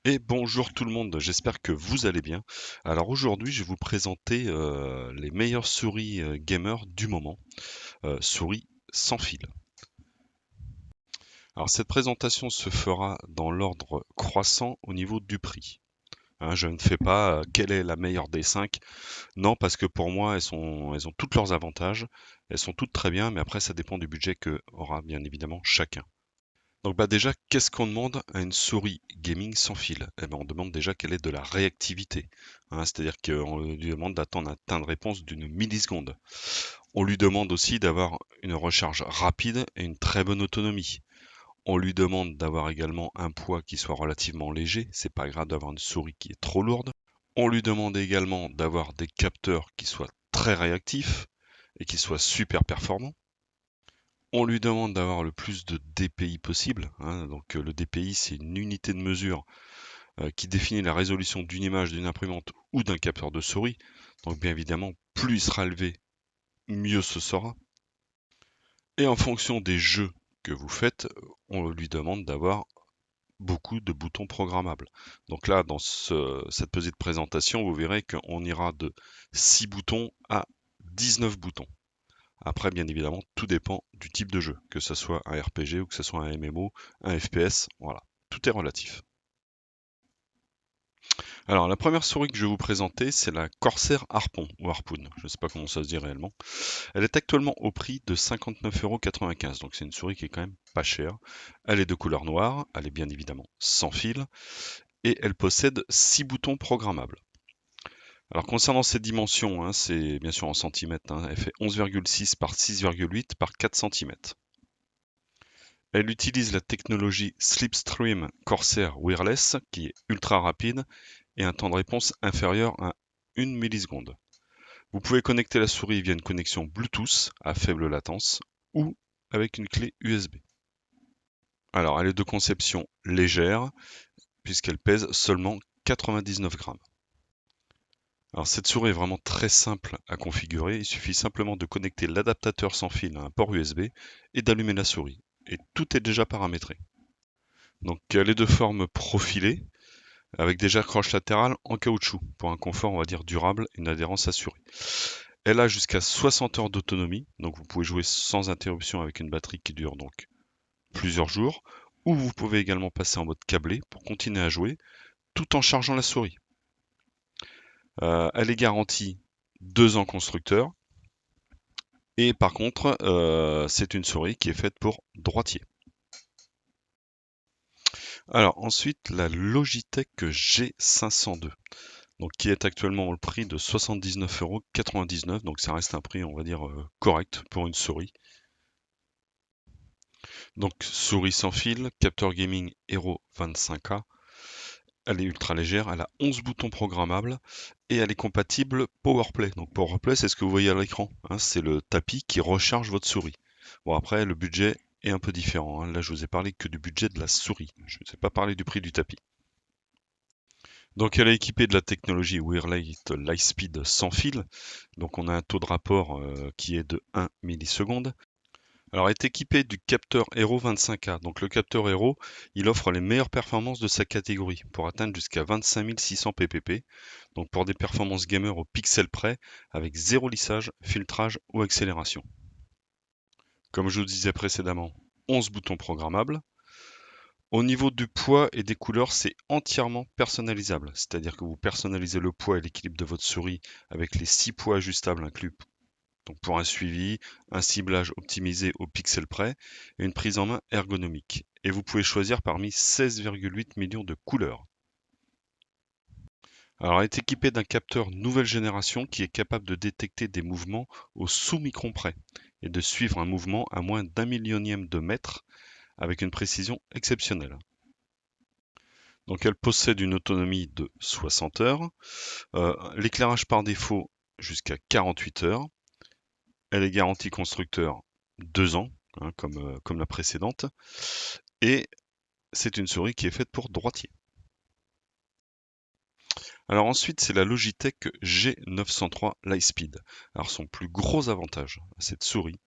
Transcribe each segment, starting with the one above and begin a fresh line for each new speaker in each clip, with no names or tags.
Et bonjour tout le monde, j'espère que vous allez bien. Alors aujourd'hui, je vais vous présenter les meilleures souris gamer du moment, souris sans fil. Alors cette présentation se fera dans l'ordre croissant au niveau du prix. Hein, je ne fais pas quelle est la meilleure des 5. Non, parce que pour moi, elles ont tous leurs avantages. Elles sont toutes très bien, mais après, ça dépend du budget que aura bien évidemment chacun. Donc bah déjà, qu'est-ce qu'on demande à une souris gaming sans fil? Eh ben, on demande déjà qu'elle ait de la réactivité, hein, c'est-à-dire qu'on lui demande d'attendre un temps de réponse d'une milliseconde. On lui demande aussi d'avoir une recharge rapide et une très bonne autonomie. On lui demande d'avoir également un poids qui soit relativement léger, c'est pas grave d'avoir une souris qui est trop lourde. On lui demande également d'avoir des capteurs qui soient très réactifs et qui soient super performants. On lui demande d'avoir le plus de DPI possible, hein, donc le DPI c'est une unité de mesure qui définit la résolution d'une image d'une imprimante ou d'un capteur de souris. Donc bien évidemment, plus il sera élevé, mieux ce sera. Et en fonction des jeux que vous faites, on lui demande d'avoir beaucoup de boutons programmables. Donc là, dans cette petite présentation, vous verrez qu'on ira de 6 boutons à 19 boutons. Après, bien évidemment, tout dépend du type de jeu, que ce soit un RPG ou que ce soit un MMO, un FPS, voilà, tout est relatif. Alors, la première souris que je vais vous présenter, c'est la Corsair Harpon, ou Harpoon, je ne sais pas comment ça se dit réellement. Elle est actuellement au prix de 59,95 €, donc c'est une souris qui est quand même pas chère. Elle est de couleur noire, elle est bien évidemment sans fil, et elle possède 6 boutons programmables. Alors concernant ses dimensions, hein, c'est bien sûr en centimètres, hein, elle fait 11,6 par 6,8 par 4 centimètres. Elle utilise la technologie Slipstream Corsair Wireless qui est ultra rapide et un temps de réponse inférieur à 1 milliseconde. Vous pouvez connecter la souris via une connexion Bluetooth à faible latence ou avec une clé USB. Alors, elle est de conception légère puisqu'elle pèse seulement 99 grammes. Alors, cette souris est vraiment très simple à configurer. Il suffit simplement de connecter l'adaptateur sans fil à un port USB et d'allumer la souris. Et tout est déjà paramétré. Donc, elle est de forme profilée avec des accroches latérales en caoutchouc pour un confort, on va dire, durable et une adhérence assurée. Elle a jusqu'à 60 heures d'autonomie, donc vous pouvez jouer sans interruption avec une batterie qui dure donc plusieurs jours, ou vous pouvez également passer en mode câblé pour continuer à jouer tout en chargeant la souris. Elle est garantie 2 ans constructeur, et par contre, c'est une souris qui est faite pour droitier. Alors ensuite, la Logitech G502. Donc, qui est actuellement au prix de 79,99 €. Donc ça reste un prix, on va dire, correct pour une souris. Donc souris sans fil, capteur gaming Hero 25K. Elle est ultra légère, elle a 11 boutons programmables et elle est compatible PowerPlay. Donc PowerPlay, c'est ce que vous voyez à l'écran, hein, c'est le tapis qui recharge votre souris. Bon après, le budget est un peu différent, hein. Là, je vous ai parlé que du budget de la souris. Je ne vous ai pas parlé du prix du tapis. Donc elle est équipée de la technologie Wireless Lightspeed sans fil. Donc on a un taux de rapport qui est de 1 milliseconde. Alors elle est équipée du capteur Hero 25K. Donc le capteur Hero, il offre les meilleures performances de sa catégorie pour atteindre jusqu'à 25 600 ppp. Donc pour des performances gamer au pixel près avec zéro lissage, filtrage ou accélération. Comme je vous disais précédemment, 11 boutons programmables. Au niveau du poids et des couleurs, c'est entièrement personnalisable. C'est-à-dire que vous personnalisez le poids et l'équilibre de votre souris avec les 6 poids ajustables inclus. Donc pour un suivi, un ciblage optimisé au pixel près et une prise en main ergonomique. Et vous pouvez choisir parmi 16,8 millions de couleurs. Alors elle est équipée d'un capteur nouvelle génération qui est capable de détecter des mouvements au sous-micron près et de suivre un mouvement à moins d'un millionième de mètre avec une précision exceptionnelle. Donc elle possède une autonomie de 60 heures, l'éclairage par défaut jusqu'à 48 heures, elle est garantie constructeur 2 ans, hein, comme la précédente, et c'est une souris qui est faite pour droitier. Alors ensuite, c'est la Logitech G903 Lightspeed. Alors son plus gros avantage à cette souris,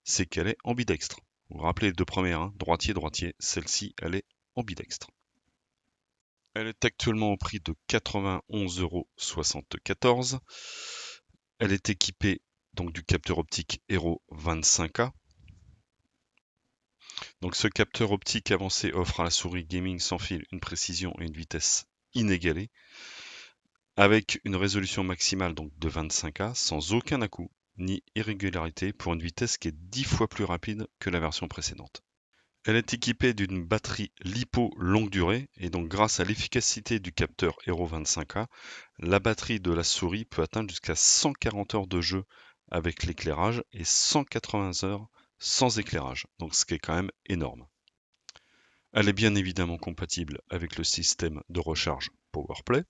c'est qu'elle est ambidextre. Vous vous rappelez les deux premières, hein, droitier, droitier, celle-ci, elle est ambidextre. Elle est actuellement au prix de 91,74 €. Elle est équipée donc du capteur optique Hero 25K. Donc ce capteur optique avancé offre à la souris gaming sans fil une précision et une vitesse inégalées, avec une résolution maximale donc de 25K sans aucun à-coup ni irrégularité pour une vitesse qui est 10 fois plus rapide que la version précédente. Elle est équipée d'une batterie LiPo longue durée et donc grâce à l'efficacité du capteur Hero 25K, la batterie de la souris peut atteindre jusqu'à 140 heures de jeu avec l'éclairage et 180 heures sans éclairage, donc ce qui est quand même énorme. Elle est bien évidemment compatible avec le système de recharge PowerPlay.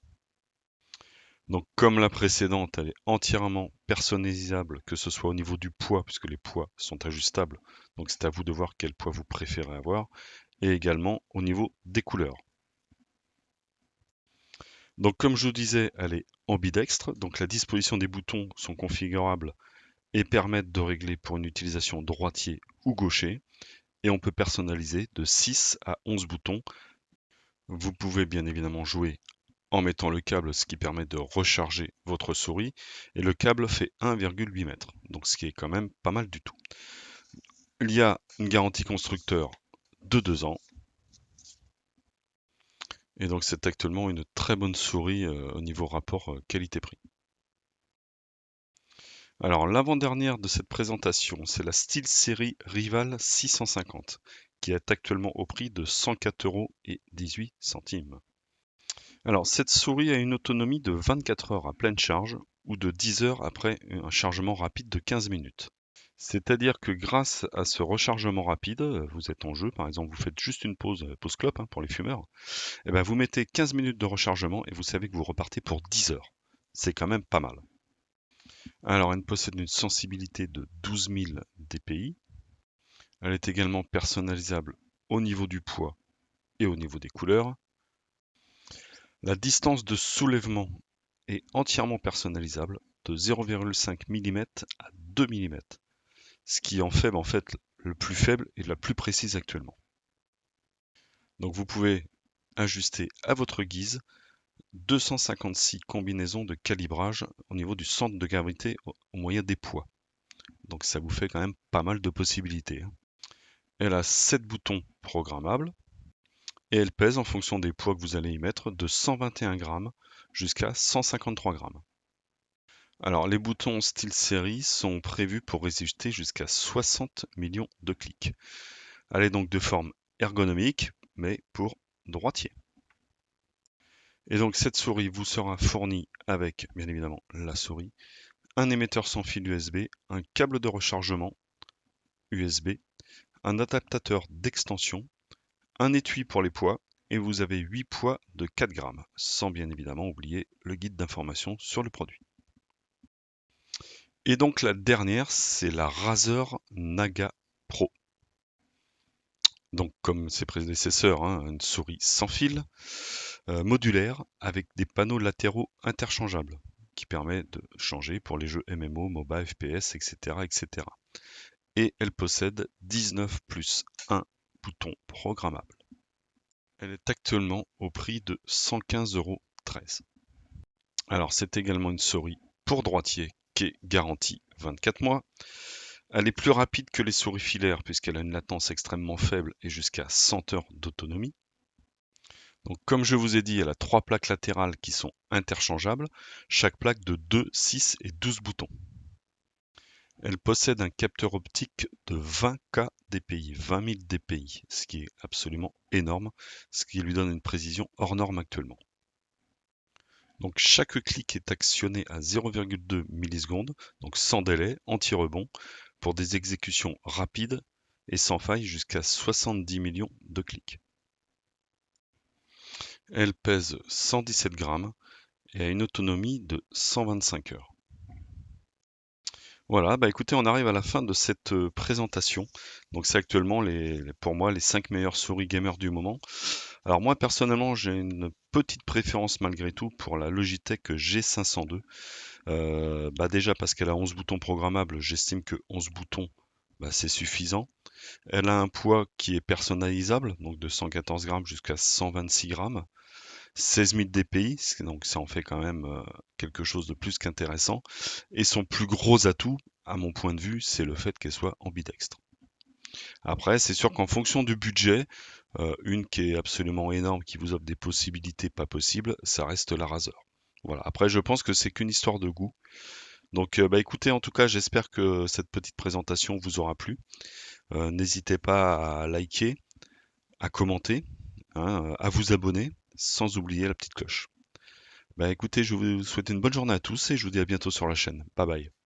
Donc comme la précédente, elle est entièrement personnalisable, que ce soit au niveau du poids, puisque les poids sont ajustables. Donc c'est à vous de voir quel poids vous préférez avoir, et également au niveau des couleurs. Donc comme je vous disais, elle est ambidextre, donc la disposition des boutons sont configurables et permettent de régler pour une utilisation droitier ou gaucher, et on peut personnaliser de 6 à 11 boutons. Vous pouvez bien évidemment jouer en mettant le câble, ce qui permet de recharger votre souris, et le câble fait 1,8 m, donc ce qui est quand même pas mal du tout. Il y a une garantie constructeur de 2 ans, et donc c'est actuellement une très bonne souris au niveau rapport qualité-prix. Alors l'avant-dernière de cette présentation, c'est la SteelSeries Rival 650, qui est actuellement au prix de 104,18 €. Alors cette souris a une autonomie de 24 heures à pleine charge ou de 10 heures après un chargement rapide de 15 minutes. C'est-à-dire que grâce à ce rechargement rapide, vous êtes en jeu, par exemple, vous faites juste une pause clope hein, pour les fumeurs, et ben vous mettez 15 minutes de rechargement et vous savez que vous repartez pour 10 heures. C'est quand même pas mal. Alors, elle possède une sensibilité de 12 000 dpi. Elle est également personnalisable au niveau du poids et au niveau des couleurs. La distance de soulèvement est entièrement personnalisable de 0,5 mm à 2 mm, ce qui en fait le plus faible et la plus précise actuellement. Donc vous pouvez ajuster à votre guise 256 combinaisons de calibrage au niveau du centre de gravité au moyen des poids. Donc ça vous fait quand même pas mal de possibilités. Elle a 7 boutons programmables et elle pèse en fonction des poids que vous allez y mettre de 121 grammes jusqu'à 153 grammes. Alors les boutons SteelSeries sont prévus pour résister jusqu'à 60 millions de clics. Elle est donc de forme ergonomique mais pour droitier. Et donc cette souris vous sera fournie avec bien évidemment la souris, un émetteur sans fil USB, un câble de rechargement USB, un adaptateur d'extension, un étui pour les poids, et vous avez 8 poids de 4 grammes, sans bien évidemment oublier le guide d'information sur le produit. Et donc la dernière, c'est la Razer Naga Pro. Donc comme ses prédécesseurs, hein, une souris sans fil, modulaire, avec des panneaux latéraux interchangeables, qui permet de changer pour les jeux MMO, MOBA, FPS, etc. etc. Et elle possède 19 plus 1 bouton programmable. Elle est actuellement au prix de 115,13 €. Alors c'est également une souris pour droitier qui est garantie 24 mois. Elle est plus rapide que les souris filaires puisqu'elle a une latence extrêmement faible et jusqu'à 100 heures d'autonomie. Donc comme je vous ai dit, elle a 3 plaques latérales qui sont interchangeables, chaque plaque de 2, 6 et 12 boutons. Elle possède un capteur optique de 20K dpi, 20 000 dpi, ce qui est absolument énorme, ce qui lui donne une précision hors norme actuellement. Donc chaque clic est actionné à 0,2 millisecondes, donc sans délai, anti-rebond, pour des exécutions rapides et sans faille jusqu'à 70 millions de clics. Elle pèse 117 grammes et a une autonomie de 125 heures. Voilà, bah écoutez, on arrive à la fin de cette présentation. Donc c'est actuellement pour moi les 5 meilleures souris gamers du moment. Alors moi personnellement j'ai une petite préférence malgré tout pour la Logitech G502. Bah déjà parce qu'elle a 11 boutons programmables, j'estime que 11 boutons bah, c'est suffisant. Elle a un poids qui est personnalisable, donc de 114 grammes jusqu'à 126 grammes. 16 000 dpi, donc ça en fait quand même quelque chose de plus qu'intéressant. Et son plus gros atout, à mon point de vue, c'est le fait qu'elle soit ambidextre. Après, c'est sûr qu'en fonction du budget, une qui est absolument énorme, qui vous offre des possibilités pas possibles, ça reste la Razer. Voilà. Après, je pense que c'est qu'une histoire de goût. Donc, bah écoutez, en tout cas, j'espère que cette petite présentation vous aura plu. N'hésitez pas à liker, à commenter, hein, à vous abonner, sans oublier la petite cloche. Bah écoutez, je vous souhaite une bonne journée à tous et je vous dis à bientôt sur la chaîne. Bye bye.